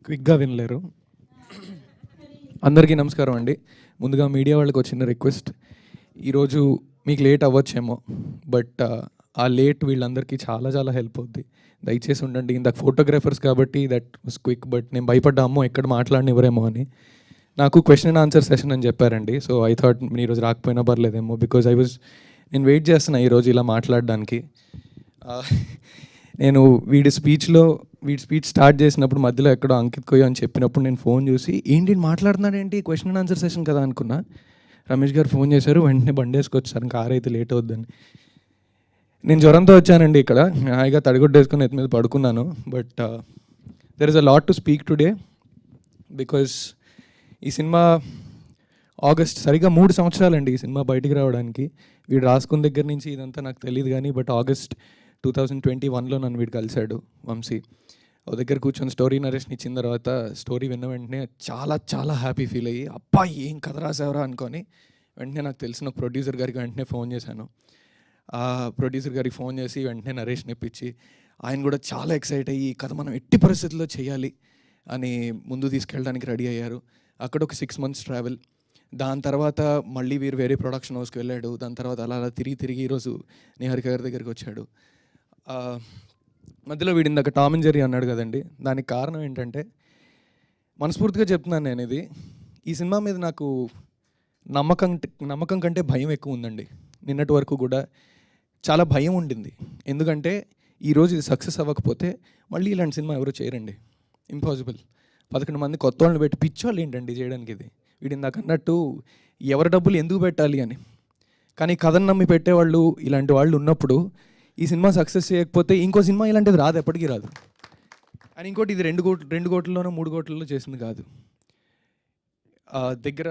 క్విక్గా వినలేరు. అందరికీ నమస్కారం అండి. ముందుగా మీడియా వాళ్ళకి వచ్చిన రిక్వెస్ట్, ఈరోజు మీకు లేట్ అవ్వచ్చేమో, బట్ ఆ లేట్ వీళ్ళందరికీ చాలా చాలా హెల్ప్ అవుద్ది. దయచేసి ఉండండి. ఇందాక ఫోటోగ్రాఫర్స్ కాబట్టి దట్ వాస్ క్విక్, బట్ నేను భయపడ్డా అమ్మో ఎక్కడ మాట్లాడనివ్వరేమో అని. నాకు క్వశ్చన్ అండ్ ఆన్సర్ సెషన్ అని చెప్పారండి. సో ఐ థాట్ మీరు ఈరోజు రాకపోయినా పర్లేదేమో, బికాజ్ నేను వెయిట్ చేస్తున్నా ఈరోజు ఇలా మాట్లాడడానికి. నేను వీడి స్పీచ్ స్టార్ట్ చేసినప్పుడు మధ్యలో ఎక్కడో అంకిత్ కొయ్యో అని చెప్పినప్పుడు నేను ఫోన్ చూసి ఏంటి మాట్లాడుతున్నాడు ఏంటి, క్వశ్చన్ అండ్ ఆన్సర్ సెషన్ కదా అనుకున్నా. రమేష్ గారు ఫోన్ చేశారు, వెంటనే బండి వేసుకొచ్చారు, కార్ అయితే లేట్ అవుద్దని. నేను జ్వరంతో వచ్చానండి, ఇక్కడ హాయిగా తడిగుడ్డ వేసుకొని ఎత్తి మీద పడుకున్నాను. But there is a lot to speak today, because ఈ సినిమా ఆగస్ట్ సరిగ్గా 3 సంవత్సరాలండి ఈ సినిమా బయటికి రావడానికి. వీడు రాసుకున్న దగ్గర నుంచి ఇదంతా నాకు తెలియదు కానీ, బట్ ఆగస్ట్ 2021లో నన్ను వీడు కలిశాడు వంశీ. ఓ దగ్గర కూర్చొని స్టోరీ నరేషన్ ఇచ్చిన తర్వాత స్టోరీ విన్న వెంటనే చాలా చాలా హ్యాపీ ఫీల్ అయ్యి, అబ్బా ఏం కథ రాసావరా అనుకొని వెంటనే నాకు తెలిసిన ప్రొడ్యూసర్ గారికి వెంటనే ఫోన్ చేశాను. ఆ ప్రొడ్యూసర్ గారికి ఫోన్ చేసి వెంటనే నరేషన్ ఇప్పించి, ఆయన కూడా చాలా ఎక్సైట్ అయ్యి ఈ కథ మనం ఎట్టి పరిస్థితుల్లో చేయాలి అని ముందు తీసుకెళ్ళడానికి రెడీ అయ్యారు. అక్కడ ఒక 6 months ట్రావెల్. దాని తర్వాత మళ్ళీ వీరు వేరే ప్రొడక్షన్ హౌస్కి వెళ్ళాడు. దాని తర్వాత అలా అలా తిరిగి ఈరోజు నిహారిక గారి దగ్గరికి వచ్చాడు. మధ్యలో వీడి ఇందాక టామ్ అండ్ జెర్రీ అన్నాడు కదండి, దానికి కారణం ఏంటంటే మనస్ఫూర్తిగా చెప్తున్నాను నేను, ఇది ఈ సినిమా మీద నాకు నమ్మకం కంటే భయం ఎక్కువ ఉందండి. నిన్నటి వరకు కూడా చాలా భయం ఉండింది. ఎందుకంటే ఈరోజు ఇది సక్సెస్ అవ్వకపోతే మళ్ళీ ఇలాంటి సినిమా ఎవరు చేయరండి, ఇంపాసిబుల్. 11 మంది కొత్త వాళ్ళని పెట్టి పిచ్చోళ్ళు ఏంటండి చేయడానికి ఇది. వీడి ఇందాక అన్నట్టు ఎవరి డబ్బులు ఎందుకు పెట్టాలి అని. కానీ కథను నమ్మి పెట్టేవాళ్ళు ఇలాంటి వాళ్ళు ఉన్నప్పుడు ఈ సినిమా సక్సెస్ చేయకపోతే ఇంకో సినిమా ఇలాంటిది రాదు, ఎప్పటికీ రాదు. అని ఇంకోటి ఇది 2 కోట్లలోనో 3 కోట్లలో చేసింది కాదు. దగ్గర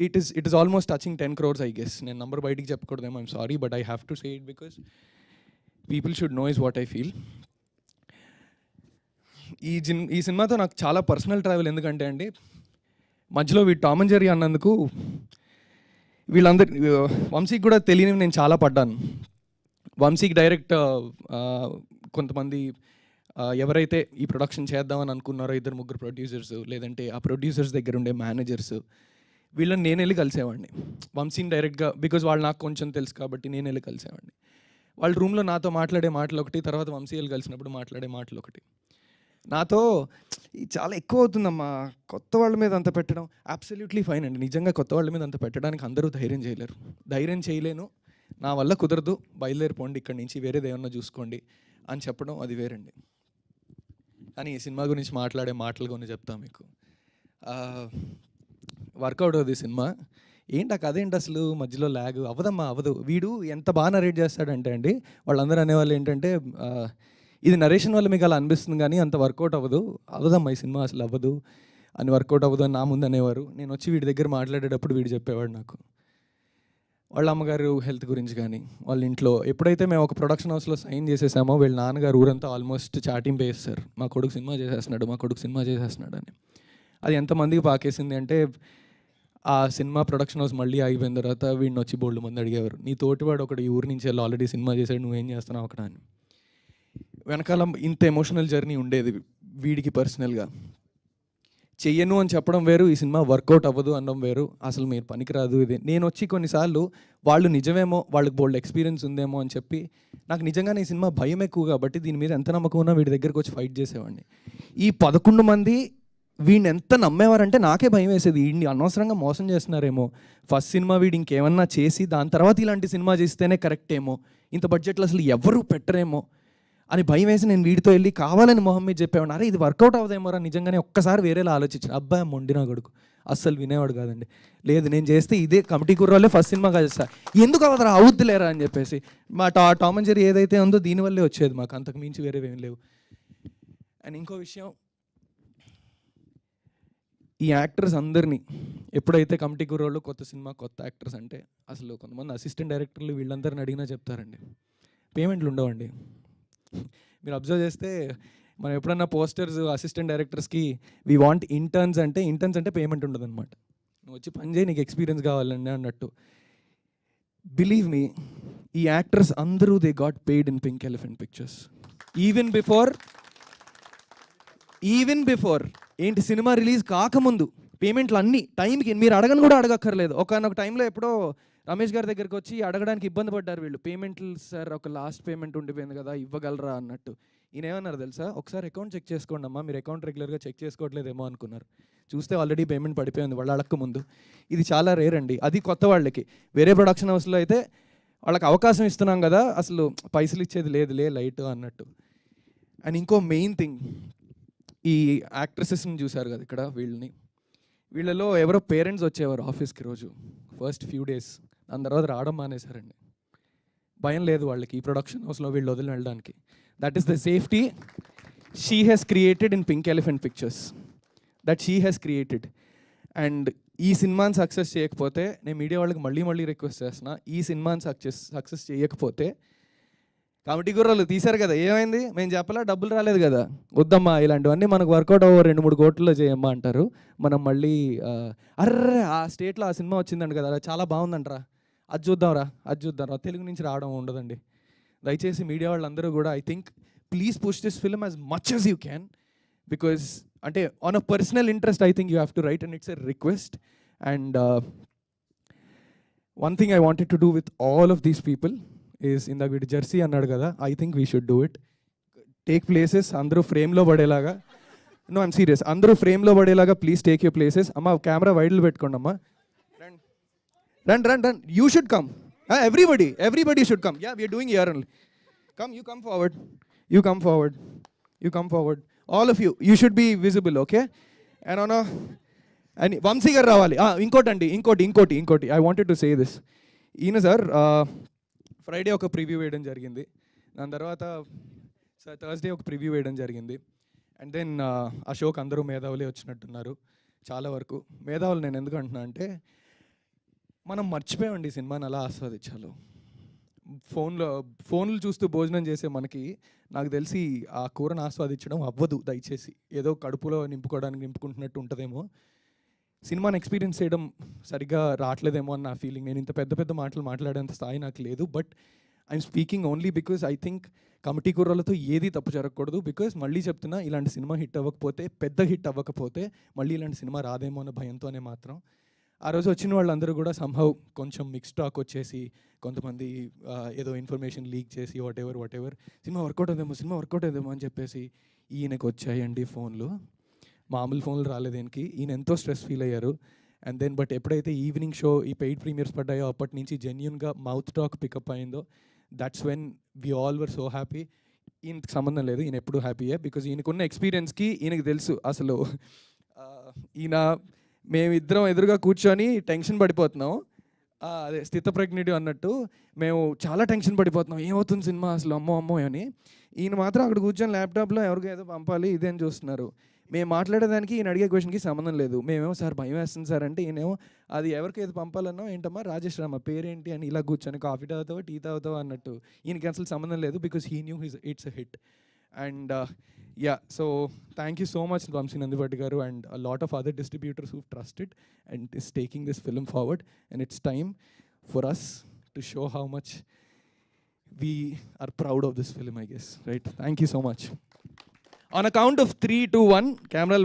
it is almost touching 10 crores I guess. నేను నంబర్ బయటికి చెప్పకూడదేమో, I'm sorry, but I have to say it because people should know is what I feel. ఈ సినిమాతో నాకు చాలా పర్సనల్ ట్రావెల్. ఎందుకంటే అండి మధ్యలో వీడు టామ్ అండ్ జెర్రీ అన్నందుకు వీళ్ళందరి వంశీకి కూడా తెలియని నేను చాలా పడ్డాను. వంశీకి డైరెక్ట్ కొంతమంది ఎవరైతే ఈ ప్రొడక్షన్ చేద్దామని అనుకున్నారో 2-3 ప్రొడ్యూసర్స్, లేదంటే ఆ ప్రొడ్యూసర్స్ దగ్గర ఉండే మేనేజర్స్, వీళ్ళని నేను వెళ్ళి కలిసేవాడిని వంశీని డైరెక్ట్గా. బికాజ్ వాళ్ళు నాకు కొంచెం తెలుసు కాబట్టి నేను వెళ్ళి కలిసేవాడిని. వాళ్ళ రూమ్లో నాతో మాట్లాడే మాటలు ఒకటి, తర్వాత వంశీ వెళ్ళి కలిసినప్పుడు మాట్లాడే మాటలు ఒకటి. నాతో చాలా ఎక్కువ అవుతుందమ్మా కొత్త వాళ్ళ మీద అంత పెట్టడం. అబ్సల్యూట్లీ ఫైన్ అండి, నిజంగా కొత్త వాళ్ళ మీద అంత పెట్టడానికి అందరూ ధైర్యం చేయలేను, నా వల్ల కుదరదు, బయలుదేరిపోండి ఇక్కడి నుంచి, వేరేది ఏమన్నా చూసుకోండి అని చెప్పడం అది వేరండి. కానీ ఈ సినిమా గురించి మాట్లాడే మాటలు కొన్ని చెప్తాను మీకు. వర్కౌట్ అవుతుంది సినిమా. ఏంటి ఆ కథ ఏంటి అసలు, మధ్యలో ల్యాగ్ అవ్వదు. వీడు ఎంత బాగా నరేట్ చేస్తాడంటే అండి, వాళ్ళందరూ అనేవాళ్ళు ఏంటంటే ఇది నరేషన్ వల్ల మీకు అలా అనిపిస్తుంది కానీ అంత వర్కౌట్ అవ్వదమ్మా ఈ సినిమా అసలు అవ్వదు అని, వర్కౌట్ అవ్వదు అని నా ముందు అనేవారు. నేను వచ్చి వీడి దగ్గర మాట్లాడేటప్పుడు వీడు చెప్పేవాడు నాకు వాళ్ళ అమ్మగారు హెల్త్ గురించి కానీ, వాళ్ళ ఇంట్లో ఎప్పుడైతే మేము ఒక ప్రొడక్షన్ హౌస్లో సైన్ చేసేసామో వీళ్ళ నాన్నగారు ఊరంతా ఆల్మోస్ట్ చాటింపు వేస్తారు, మా కొడుకు సినిమా చేసేస్తున్నాడు అని. అది ఎంతమందికి పాకేసింది అంటే ఆ సినిమా ప్రొడక్షన్ హౌస్ మళ్ళీ ఆగిపోయిన తర్వాత వీడిని వచ్చి బోల్డ్ మంది అడిగేవారు, నీ తోటివాడు ఒకటి ఈ ఊరి నుంచి వెళ్ళి ఆల్రెడీ సినిమా చేశాడు, నువ్వేం చేస్తున్నావు అక్కడ అని. వెనకాల ఇంత ఎమోషనల్ జర్నీ ఉండేది వీడికి పర్సనల్గా. చెయ్యను అని చెప్పడం వేరు, ఈ సినిమా వర్కౌట్ అవ్వదు అనడం వేరు, అసలు మీరు పనికిరాదు ఇది. నేను వచ్చి కొన్నిసార్లు వాళ్ళు నిజమేమో, వాళ్ళకి బోల్డ్ ఎక్స్పీరియన్స్ ఉందేమో అని చెప్పి, నాకు నిజంగానే ఈ సినిమా భయం ఎక్కువ కాబట్టి దీని మీద ఎంత నమ్మకం ఉన్నా వీడి దగ్గరకు వచ్చి ఫైట్ చేసేవాడిని. ఈ 11 మంది వీడిని ఎంత నమ్మేవారంటే నాకే భయం వేసేది, వీడిని అనవసరంగా మోసం చేస్తున్నారేమో, ఫస్ట్ సినిమా వీడు ఇంకేమన్నా చేసి దాని తర్వాత ఇలాంటి సినిమా చేస్తేనే కరెక్ట్ ఏమో, ఇంత బడ్జెట్లో అసలు ఎవరూ పెట్టరేమో అని భయం వేసి నేను వీడితో వెళ్ళి కావాలని మొహం మీద చెప్పేవాడు, అరే ఇది వర్కౌట్ అవ్వదేమోరా నిజంగానే, ఒక్కసారి వేరేలా ఆలోచించాను. అబ్బాయి మొండి నా కొడుకు అస్సలు వినేవాడు కాదండి. లేదు నేను చేస్తే ఇదే కమిటీ కుర్రాలే ఫస్ట్ సినిమా చేస్తా, ఎందుకు అవ్వదురా అవుద్దులేరా అని చెప్పేసి. మా టామ్ అండ్ జెర్రీ ఏదైతే ఉందో దీనివల్లే వచ్చేది, మాకు అంతకు మించి వేరేవి ఏం లేవు. అండ్ ఇంకో విషయం, ఈ యాక్టర్స్ అందరినీ ఎప్పుడైతే కమిటీ కుర్రోళ్ళు కొత్త సినిమా కొత్త యాక్టర్స్ అంటే, అసలు కొంతమంది అసిస్టెంట్ డైరెక్టర్లు వీళ్ళందరిని అడిగినా చెప్తారండి పేమెంట్లు ఉండవండి. మీరు అబ్జర్వ్ చేస్తే మనం ఎప్పుడన్నా పోస్టర్స్ అసిస్టెంట్ డైరెక్టర్స్కి వీ వాంట్ ఇంటర్న్స్ అంటే పేమెంట్ ఉండదు అనమాట. నువ్వు వచ్చి పని చేయి, నీకు ఎక్స్పీరియన్స్ కావాలండి అన్నట్టు. బిలీవ్ మీ, ఈ యాక్టర్స్ అందరూ they got paid in pink elephant pictures even before ఏంటి సినిమా రిలీజ్ కాకముందు పేమెంట్లు అన్నీ టైంకి మీరు అడగని కూడా అడగక్కర్లేదు. ఒకనొక టైంలో ఎప్పుడో రమేష్ గారి దగ్గరికి వచ్చి అడగడానికి ఇబ్బంది పడ్డారు వీళ్ళు. పేమెంట్లు సార్ ఒక లాస్ట్ పేమెంట్ ఉండిపోయింది కదా ఇవ్వగలరా అన్నట్టు. ఈయన ఏమన్నారు తెలుసా, ఒకసారి అకౌంట్ చెక్ చేసుకోండి అమ్మా, మీరు అకౌంట్ రెగ్యులర్గా చెక్ చేసుకోవట్లేదేమో అనుకున్నారు. చూస్తే ఆల్రెడీ పేమెంట్ పడిపోయింది వాళ్ళు అడగక ముందు. ఇది చాలా రేర్ అండి, అది కొత్త వాళ్ళకి. వేరే ప్రొడక్షన్ హౌస్లో అయితే వాళ్ళకి అవకాశం ఇస్తున్నాం కదా, అసలు పైసలు ఇచ్చేది లేదులే లైట్ అన్నట్టు. అండ్ ఇంకో మెయిన్ థింగ్, ఈ యాక్ట్రెసెస్ని చూశారు కదా ఇక్కడ, వీళ్ళలో ఎవరో పేరెంట్స్ వచ్చేవారు ఆఫీస్కి రోజు ఫస్ట్ ఫ్యూ డేస్, దాని తర్వాత రావడం మానేశారండి. భయం లేదు వాళ్ళకి ఈ ప్రొడక్షన్ హౌస్లో వీళ్ళు వదిలి వెళ్ళడానికి. That is the safety she has created in pink elephant pictures, that she has created. And ఈ సినిమాని సక్సెస్ చేయకపోతే, నేను మీడియా వాళ్ళకి మళ్ళీ రిక్వెస్ట్ చేస్తున్నా, ఈ సినిమాని సక్సెస్ చేయకపోతే, కమిటీ గుర్రాలు తీశారు కదా ఏమైంది, మేము చెప్పలా డబ్బులు రాలేదు కదా, వద్దమ్మా ఇలాంటివన్నీ మనకు వర్కౌట్ అవ్వ 2-3 కోట్లలో చేయమ్మా అంటారు. మనం మళ్ళీ అర్రే ఆ స్టేట్లో ఆ సినిమా వచ్చిందండి కదా చాలా బాగుందంటరా, అది చూద్దాంరా తెలుగు నుంచి రావడం ఉండదండి. దయచేసి మీడియా వాళ్ళందరూ కూడా I think please push this film as much as you can, because అంటే on a personal interest I think you have to write and it's a request. And one thing I wanted to do with all of these people is, ఇందాక వీడు Jersey అన్నాడు కదా, I think we should do it. Take places, అందరూ ఫ్రేమ్లో పడేలాగా. No I'm serious, అందరూ ఫ్రేమ్లో పడేలాగా ప్లీజ్ టేక్ యూ ప్లేసెస్. అమ్మ కెమెరా వైడ్లు పెట్టుకోండి అమ్మా. Run. You should come. Everybody should come. Yeah, we are doing here only. Come, you come forward. All of you. You should be visible, okay? And Vamsi garu ravali. Inkoti. I wanted to say this. Ina sir, Friday oka preview veyadam jarigindi. Dan tarvata Thursday oka preview veyadam jarigindi. And then Ashok andaru మేధావులే వచ్చినట్టున్నారు చాలా వరకు. మేధావులు నేను ఎందుకు అంటున్నా అంటే, మనం మర్చిపోయామండి సినిమాని అలా ఆస్వాదించాలి. ఫోన్లు చూస్తూ భోజనం చేసే మనకి, నాకు తెలిసి ఆ కూరను ఆస్వాదించడం అవ్వదు. దయచేసి ఏదో కడుపులో నింపుకుంటున్నట్టు ఉంటుందేమో, సినిమాని ఎక్స్పీరియన్స్ చేయడం సరిగ్గా రావట్లేదేమో అని నా ఫీలింగ్. నేను ఇంత పెద్ద మాటలు మాట్లాడేంత స్థాయి నాకు లేదు. But I'm speaking only because I think committee కూరలతో ఏది తప్పు జరగకూడదు. బికాజ్ మళ్ళీ చెప్తున్నా, ఇలాంటి సినిమా పెద్ద హిట్ అవ్వకపోతే మళ్ళీ ఇలాంటి సినిమా రాదేమో అనే భయంతోనే మాత్రం ఆ రోజు వచ్చిన వాళ్ళందరూ కూడా సంహవ్ కొంచెం మిక్స్ టాక్ వచ్చేసి, కొంతమంది ఏదో ఇన్ఫర్మేషన్ లీక్ చేసి వాట్ ఎవర్ సినిమా వర్కౌట్ అవుతుందేమో అని చెప్పేసి ఈయనకు వచ్చాయండి ఫోన్లు. మామూలు ఫోన్లు రాలేదు ఈయనకి. ఈయన ఎంతో స్ట్రెస్ ఫీల్ అయ్యారు. అండ్ దెన్ బట్ ఎప్పుడైతే ఈవినింగ్ షో ఈ పెయిడ్ ప్రీమియర్స్ పడ్డాయో అప్పటి నుంచి జెన్యున్గా మౌత్ టాక్ పికప్ అయిందో, that's when we all were so happy. ఈయనకి సంబంధం లేదు, ఈయన ఎప్పుడు హ్యాపీయే. బికాజ్ ఈయనకున్న ఎక్స్పీరియన్స్కి ఈయనకి తెలుసు అసలు ఈయన మేమిద్దరం ఎదురుగా కూర్చొని టెన్షన్ పడిపోతున్నాం. అదే స్థితప్రజ్ఞుడు అన్నట్టు మేము చాలా టెన్షన్ పడిపోతున్నాం, ఏమవుతుంది సినిమా అసలు అమ్మో అని. ఈయన మాత్రం అక్కడ కూర్చొని ల్యాప్టాప్లో ఎవరికో ఏదో పంపాలి ఇదే అని చూస్తున్నారు. మేము మాట్లాడేదానికి ఈయన అడిగే క్వశ్చన్కి సంబంధం లేదు. మేమేమో సార్ భయం వేస్తుంది సార్ అంటే, ఈయనేమో అది ఎవరికి ఏదో పంపాలన్నో ఏంటమ్మా రాజేష్ రామ పేరేంటి అని ఇలా కూర్చొని కాఫీ తాగుతావా టీ తాగుతావా అన్నట్టు. ఈయనకి అసలు సంబంధం లేదు, because he knew it's a hit. And so thank you so much Vamsi Nandivadi garu and a lot of other distributors who've trusted and is taking this film forward. And it's time for us to show how much we are proud of this film, I guess, right? Thank you so much. On a count of 3, 2, 1, camera